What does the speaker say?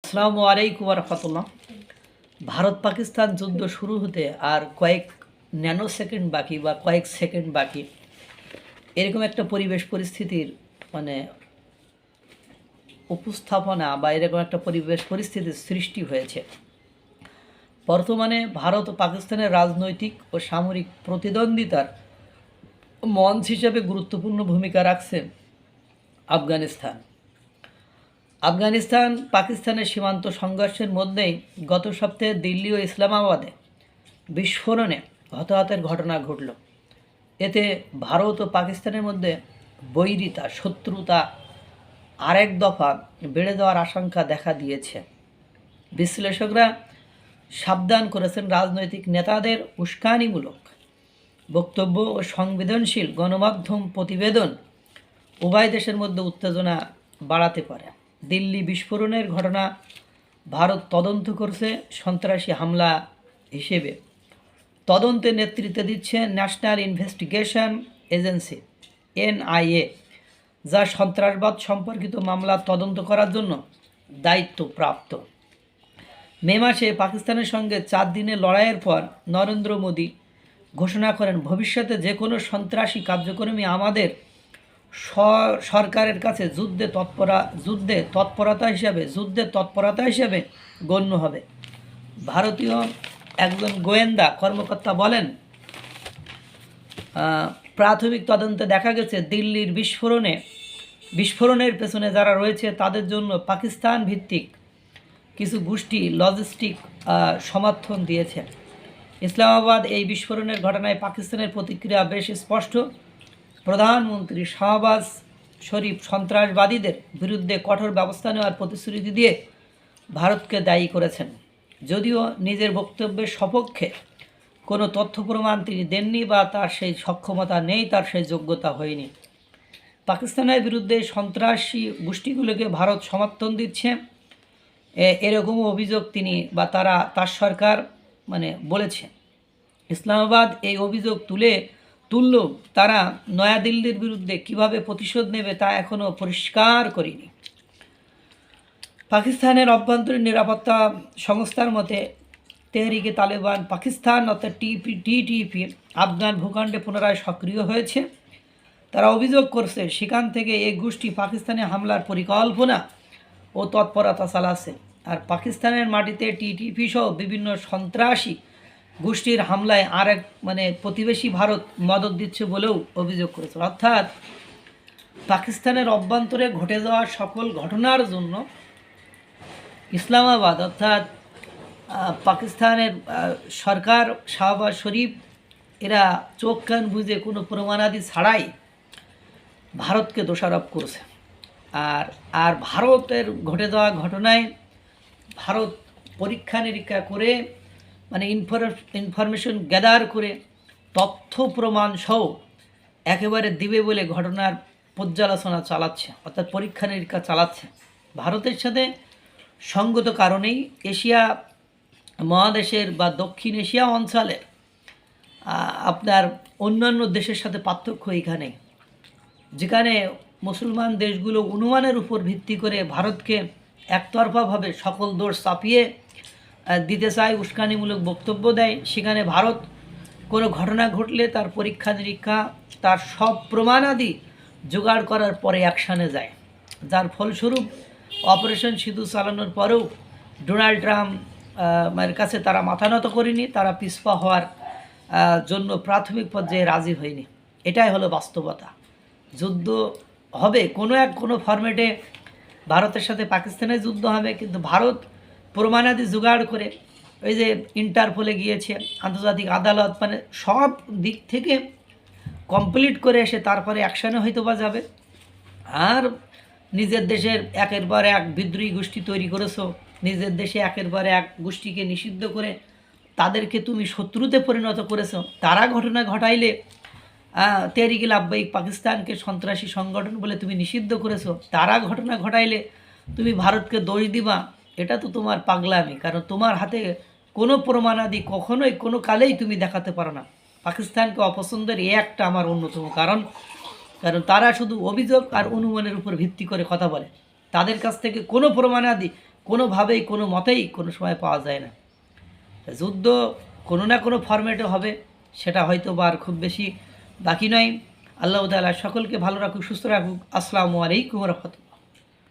আসসালামু আলাইকুম রহমতুল্লাহ। ভারত পাকিস্তান যুদ্ধ শুরু হতে আর কয়েক ন্যানো সেকেন্ড বাকি বা কয়েক সেকেন্ড বাকি, এরকম একটা পরিবেশ পরিস্থিতির মানে উপস্থাপনা বা এরকম একটা পরিবেশ পরিস্থিতির সৃষ্টি হয়েছে। বর্তমানে ভারত ও পাকিস্তানের রাজনৈতিক ও সামরিক প্রতিদ্বন্দ্বিতার মঞ্চ হিসেবে গুরুত্বপূর্ণ ভূমিকা রাখছে আফগানিস্তান। আফগানিস্তান পাকিস্তানের সীমান্ত সংঘর্ষের মধ্যেই গত সপ্তাহে দিল্লি ও ইসলামাবাদে বিস্ফোরণে হতাহতের ঘটনা ঘটল। এতে ভারত ও পাকিস্তানের মধ্যে বৈরিতা, শত্রুতা আরেক দফা বেড়ে যাওয়ার আশঙ্কা দেখা দিয়েছে। বিশ্লেষকরা সাবধান করেছেন, রাজনৈতিক নেতাদের উস্কানিমূলক বক্তব্য ও সংবেদনশীল গণমাধ্যম প্রতিবেদন উভয় দেশের মধ্যে উত্তেজনা বাড়াতে পারে। দিল্লি বিস্ফোরণের ঘটনা ভারত তদন্ত করছে সন্ত্রাসী হামলা হিসেবে। তদন্তে নেতৃত্ব দিচ্ছে ন্যাশনাল ইনভেস্টিগেশন এজেন্সি NIA, যা সন্ত্রাসবাদ সম্পর্কিত মামলা তদন্ত করার জন্য দায়িত্বপ্রাপ্ত। মে মাসে পাকিস্তানের সঙ্গে 4 দিনের লড়াইয়ের পর নরেন্দ্র মোদী ঘোষণা করেন, ভবিষ্যতে যে কোনো সন্ত্রাসী কার্যক্রমই আমাদের সরকারের কাছে যুদ্ধের তৎপরতা হিসাবে গণ্য হবে। ভারতীয় একজন গোয়েন্দা কর্মকর্তা বলেন, প্রাথমিক তদন্তে দেখা গেছে দিল্লির বিস্ফোরণের পেছনে যারা রয়েছে তাদের জন্য পাকিস্তান ভিত্তিক কিছু গোষ্ঠী লজিস্টিক সমর্থন দিয়েছে। ইসলামাবাদ এই বিস্ফোরণের ঘটনায় পাকিস্তানের প্রতিক্রিয়া বেশ স্পষ্ট। প্রধানমন্ত্রী শাহবাজ শরীফ সন্ত্রাসবাদীদের বিরুদ্ধে কঠোর ব্যবস্থা নেওয়ার প্রতিশ্রুতি দিয়ে ভারতকে দায়ী করেছেন, যদিও নিজের বক্তব্যের সপক্ষে কোনো তথ্য প্রমাণ তিনি দেননি বা তার সেই সক্ষমতা নেই, তার সেই যোগ্যতা হয়নি। পাকিস্তানের বিরুদ্ধে সন্ত্রাসী গোষ্ঠীগুলোকে ভারত সমর্থন দিচ্ছে, এরকম অভিযোগ তিনি বা তার সরকার বলেছে। ইসলামাবাদ এই অভিযোগ তুললেও তারা নয়াদিল্লির বিরুদ্ধে কিভাবে প্রতিশোধ নেবে তা এখনও পরিষ্কার করেনি। পাকিস্তানের অভ্যন্তরীণ নিরাপত্তা সংস্থার মতে তেহরিকে তালেবান পাকিস্তান অর্থাৎ TTP আফগান ভূখণ্ডে পুনরায় সক্রিয় হয়েছে। তারা অভিযোগ করছে সেখান থেকে এই গোষ্ঠী পাকিস্তানে হামলার পরিকল্পনা ও তৎপরতা চালাচ্ছে। আর পাকিস্তানের মাটিতে TTP সহ বিভিন্ন সন্ত্রাসী গোষ্ঠীর হামলায় আরেক প্রতিবেশী ভারত মদত দিচ্ছে বলেও অভিযোগ করেছে। অর্থাৎ পাকিস্তানের অভ্যন্তরে ঘটে যাওয়া সকল ঘটনার জন্য ইসলামাবাদ অর্থাৎ পাকিস্তানের সরকার শাহবাজ শরীফ এরা চোখ কান বুঝে কোনো প্রমাণাদি ছাড়াই ভারতকে দোষারোপ করছে। আর ভারতের ঘটে যাওয়া ঘটনায় ভারত পরীক্ষা নিরীক্ষা করে ইনফরমেশন গ্যাদার করে তথ্য প্রমাণ সহ একেবারে দিবে বলে ঘটনার পর্যালোচনা চালাচ্ছে, অর্থাৎ পরীক্ষা নিরীক্ষা চালাচ্ছে। ভারতের সাথে সঙ্গত কারণেই এশিয়া মহাদেশের বা দক্ষিণ এশিয়া অঞ্চলের আপনার অন্যান্য দেশের সাথে পার্থক্য এখানে, যেখানে মুসলমান দেশগুলো অনুমানের উপর ভিত্তি করে ভারতকে একতরফাভাবে সকল দোষ চাপিয়ে দিতে চায়, উস্কানিমূলক বক্তব্য দেয়। সেখানে ভারত কোনো ঘটনা ঘটলে তার পরীক্ষা নিরীক্ষা, তার সব প্রমাণাদি জোগাড় করার পরে অ্যাকশানে যায়, যার ফলস্বরূপ অপারেশন সিঁদুর চালানোর পরেও ডোনাল্ড ট্রাম্পের কাছে তারা মাথা নত করেনি, তারা পিছপা হওয়ার জন্য প্রাথমিক পর্যায়ে রাজি হয়নি। এটাই হলো বাস্তবতা। যুদ্ধ হবে কোনো ফরম্যাটে, ভারতের সাথে পাকিস্তানের যুদ্ধ হবে, কিন্তু ভারত প্রমাণাদি জোগাড় করে ওই যে ইন্টারপোলে গিয়েছে, আন্তর্জাতিক আদালত, সব দিক থেকে কমপ্লিট করে এসে তারপরে অ্যাকশানে হয়তো বা যাবে। আর নিজের দেশের একের পর এক বিদ্রোহী গোষ্ঠী তৈরি করেছো, নিজের দেশে একের পর এক গোষ্ঠীকে নিষিদ্ধ করে তাদেরকে তুমি শত্রুতে পরিণত করেছো। তারা ঘটনা ঘটাইলে তেহরিকে লাভবাহিক পাকিস্তানকে সন্ত্রাসী সংগঠন বলে তুমি নিষিদ্ধ করেছো, তারা ঘটনা ঘটাইলে তুমি ভারতকে দোষ দিবা, এটা তো তোমার পাগলামি। কারণ তোমার হাতে কোনো প্রমাণাদি কখনোই কোনো কালেই তুমি দেখাতে পারো না। পাকিস্তানকে অপছন্দের একটা আমার অন্যতম কারণ তারা শুধু অভিযোগ আর অনুমানের উপর ভিত্তি করে কথা বলে। তাদের কাছ থেকে কোনো প্রমাণাদি কোনোভাবেই কোনো মতেই কোনো সময় পাওয়া যায় না। যুদ্ধ কোনো না কোনো ফরম্যাটে হবে, সেটা হয়তো বা আর খুব বেশি বাকি নয়। আল্লাহ তাআলা সকলকে ভালো রাখুক, সুস্থ রাখুক। আসসালামু আলাইকুম ওয়া রাহমাতুল্লাহ।